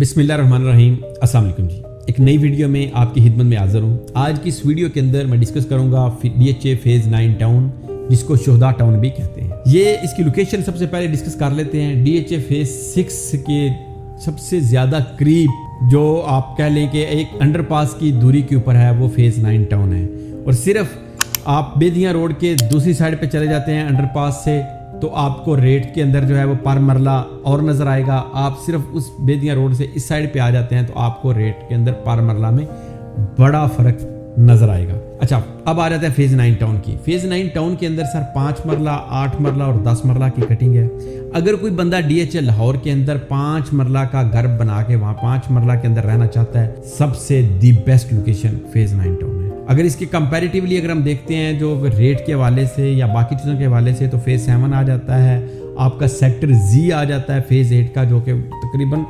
बिस्मिल्लाहिर्रहमानिर्रहीम। अस्सलाम वालेकुम जी। एक नई वीडियो में आपकी खिदमत में हाज़िर हूँ। आज की इस वीडियो के अंदर मैं डिस्कस करूँगा DHA फेज़ 9 टाउन, जिसको शोहदा टाउन भी कहते हैं। ये इसकी लोकेशन सबसे पहले डिस्कस कर लेते हैं। DHA फेज़ 6 के सबसे ज़्यादा करीब जो आप कह लें कि एक अंडरपास की दूरी के ऊपर है, वो फेज़ 9 टाउन है। और सिर्फ आप बेदियाँ रोड के दूसरी साइड पे चले जाते हैं अंडरपास से, तो आपको रेट के अंदर जो है वो पर मरला और नज़र आएगा। आप सिर्फ उस बेदियाँ रोड से इस साइड पे आ जाते हैं तो आपको रेट के अंदर पर मरला में बड़ा फ़र्क नज़र आएगा। अच्छा, अब आ जाता है फेज़ 9 टाउन की। फेज़ 9 टाउन के अंदर सर 5 मरला, 8 मरला और 10 मरला की कटिंग है। अगर कोई बंदा DHA लाहौर के अंदर 5 मरला का घर बना के वहाँ 5 मरला के अंदर रहना चाहता है, सबसे the best location phase 9 town है। अगर इसके कंपैरेटिवली अगर हम देखते हैं जो रेट के हवाले से या बाकी चीज़ों के हवाले से, तो फेज़ 7 आ जाता है, आपका सेक्टर Z आ जाता है फेज़ 8 का, जो कि तकरीबन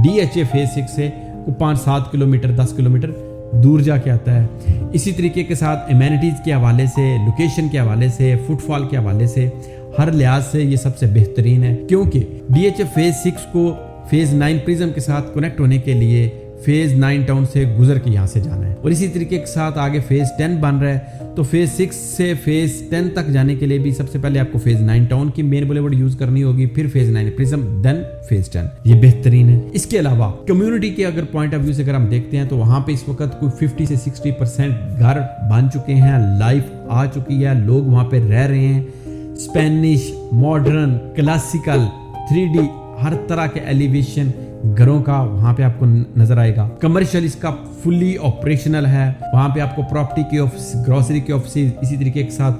DHA फेज़ 6 से 5-7 किलोमीटर 10 किलोमीटर दूर जाके आता है। इसी तरीके के साथ एमेनिटीज़ के हवाले से, लोकेशन के हवाले से, फुटफॉल के हवाले से, हर लिहाज से ये सबसे बेहतरीन है। क्योंकि DHA फेज़ 6 को फेज़ 9 प्रिज्म के साथ कनेक्ट होने के लिए फेज़ 9 टाउन से गुजर के यहाँ से जाना है। और इसी तरीके के साथ आगे फेज़ 10 बन रहा है, तो फेज़ 6 से फेज़ 10 तक जाने के लिए भी सबसे पहले आपको फेज़ 9 टाउन की मेन बुलेवार्ड यूज़ करनी होगी, फिर फेज़ 9 प्रिज्म, देन फेज़ 10। ये बेहतरीन है। इसके अलावा कम्युनिटी के अगर पॉइंट ऑफ व्यू से अगर हम देखते हैं, तो वहाँ पे इस वक्त कोई 50 से 60% घर बन चुके हैं, लाइफ आ चुकी है, लोग वहाँ पे रह रहे हैं। स्पेनिश, मॉडर्न, क्लासिकल, 3D, हर तरह के एलिवेशन घरों का वहाँ पे आपको नजर आएगा। कमर्शियल इसका फुली ऑपरेशनल है। वहाँ पे आपको प्रॉपर्टी के ऑफिस, ग्रोसरी के ऑफिस, इसी तरीके के साथ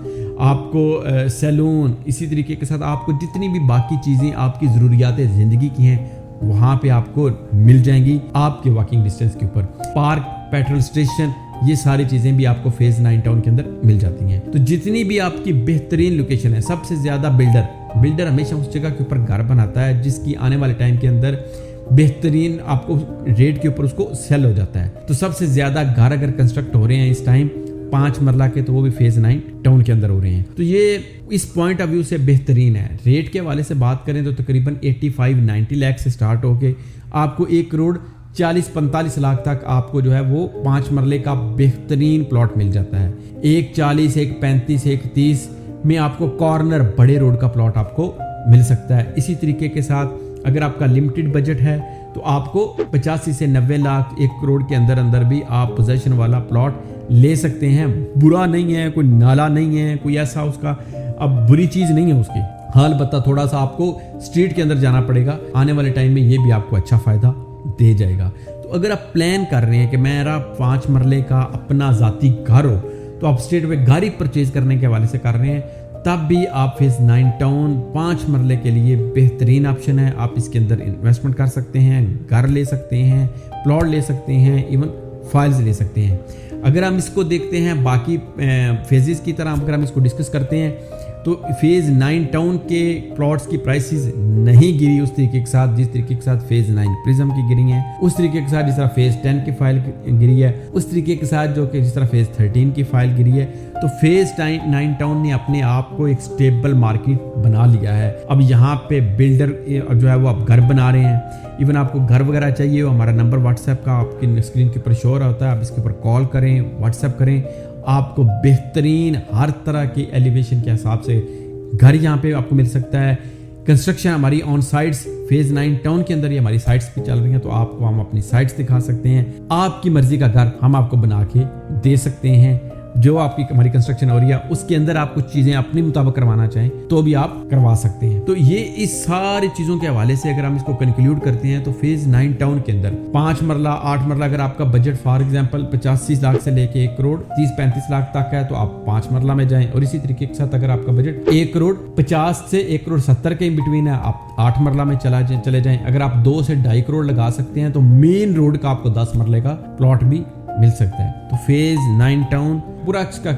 आपको सैलून, इसी तरीके के साथ आपको जितनी भी बाकी चीज़ें आपकी ज़रूरियात ज़िंदगी की हैं, वहाँ पे आपको मिल जाएंगी आपके वॉकिंग डिस्टेंस के ऊपर। पार्क, पेट्रोल स्टेशन, ये सारी चीज़ें भी आपको फेज़ 9 टाउन के अंदर मिल जाती हैं। तो जितनी भी आपकी बेहतरीन लोकेशन है, सबसे ज़्यादा बिल्डर हमेशा उस जगह के ऊपर घर बनाता है जिसकी आने वाले टाइम के अंदर बेहतरीन आपको रेट के ऊपर उसको सेल हो जाता है। तो सबसे ज़्यादा घर अगर कंस्ट्रक्ट हो रहे हैं इस टाइम 5 मरला के, तो वो भी फेज़ 9 टाउन के अंदर हो रहे हैं। तो ये इस पॉइंट ऑफ व्यू से बेहतरीन है। रेट के हवाले से बात करें तो तकरीबन 85-90 लाख से स्टार्ट होके आपको 1 करोड़ 40-45 लाख तक आपको जो है वो 5 मरले का बेहतरीन प्लॉट मिल जाता है। 140, 135, 130 में आपको कॉर्नर बड़े रोड का प्लॉट आपको मिल सकता है। इसी तरीके के साथ अगर आपका लिमिटेड बजट है, तो आपको 85 से 90 लाख 1 करोड़ के अंदर भी आप पोजेशन वाला प्लॉट ले सकते हैं। बुरा नहीं है, कोई नाला नहीं है, कोई ऐसा उसका अब बुरी चीज़ नहीं है उसकी। हाल बता थोड़ा सा आपको स्ट्रीट के अंदर जाना पड़ेगा, आने वाले टाइम में ये भी आपको अच्छा फ़ायदा दे जाएगा। तो अगर आप प्लान कर रहे हैं कि मेरा 5 मरले का अपना ज़ाती घर हो, तो आप स्ट्रीट पे घर ही परचेज करने के हवाले से कर रहे हैं, तब भी आप फेज़ 9 टाउन 5 मरले के लिए बेहतरीन ऑप्शन है। आप इसके अंदर इन्वेस्टमेंट कर सकते हैं, घर ले सकते हैं, प्लॉट ले सकते हैं, इवन फाइल्स ले सकते हैं। अगर हम इसको देखते हैं बाकी फेजेस की तरह, अगर हम इसको डिस्कस करते हैं, तो फेज़ 9 टाउन के प्लॉट्स की प्राइसेस नहीं गिरी उस तरीके के साथ जिस तरीके के साथ फेज़ 9 प्रिज्म की गिरी है, उस तरीके के साथ जिस तरह फेज़ 10 की फाइल गिरी है, उस तरीके के साथ जो कि जिस तरह फेज़ 13 की फाइल गिरी है। तो फेज़ 9 टाउन ने अपने आप को एक स्टेबल मार्केट बना लिया है। अब यहाँ पे बिल्डर जो है वो आप घर बना रहे हैं। इवन आपको घर वगैरह चाहिए, वो हमारा नंबर व्हाट्सएप का आपकी स्क्रीन के ऊपर शो होता है, आप इसके ऊपर कॉल करें, व्हाट्सएप करें, आपको बेहतरीन हर तरह की एलिवेशन के हिसाब से घर यहाँ पे आपको मिल सकता है। कंस्ट्रक्शन हमारी ऑन साइट्स फेज़ 9 टाउन के अंदर ही हमारी साइट्स भी चल रही हैं, तो आपको हम अपनी साइट्स दिखा सकते हैं। आपकी मर्जी का घर हम आपको बना के दे सकते हैं। जो आपकी हमारी कंस्ट्रक्शन हो रही है उसके अंदर आप कुछ चीज़ें अपने मुताबिक करवाना चाहें तो भी आप करवा सकते हैं। तो ये इस सारी चीज़ों के हवाले से अगर हम इसको कंक्लूड करते हैं, तो फेज़ 9 टाउन के अंदर 5 मरला, 8 मरला, अगर आपका बजट फॉर एग्जांपल 85 लाख से लेके 1 करोड़ 30-35 लाख तक है, तो आप 5 मरला में जाएं। और इसी तरीके के साथ अगर आपका बजट 1 करोड़ 50 से 1 करोड़ 70 के बिटवीन है, आप 8 मरला में चले जाएं। अगर आप 2 से 2.5 करोड़ लगा सकते हैं, तो मेन रोड का आपको 10 मरले का प्लॉट भी मिल सकता है। तो फेज़ 9 टाउन पूरा इसका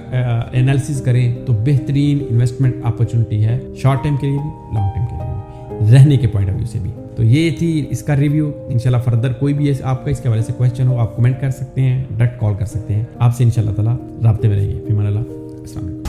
एनालिसिस करें तो बेहतरीन इन्वेस्टमेंट अपॉर्चुनिटी है, शॉर्ट टाइम के लिए भी, लॉन्ग टाइम के लिए भी, रहने के पॉइंट ऑफ व्यू से भी। तो ये थी इसका रिव्यू। इंशाल्लाह फर्दर कोई भी आपका इसके हवाले से क्वेश्चन हो, आप कमेंट कर सकते हैं, डायरेक्ट कॉल कर सकते हैं। आपसे इंशाल्लाह ताला राब्ते में रहिए। फिर अस्सलाम वालेकुम।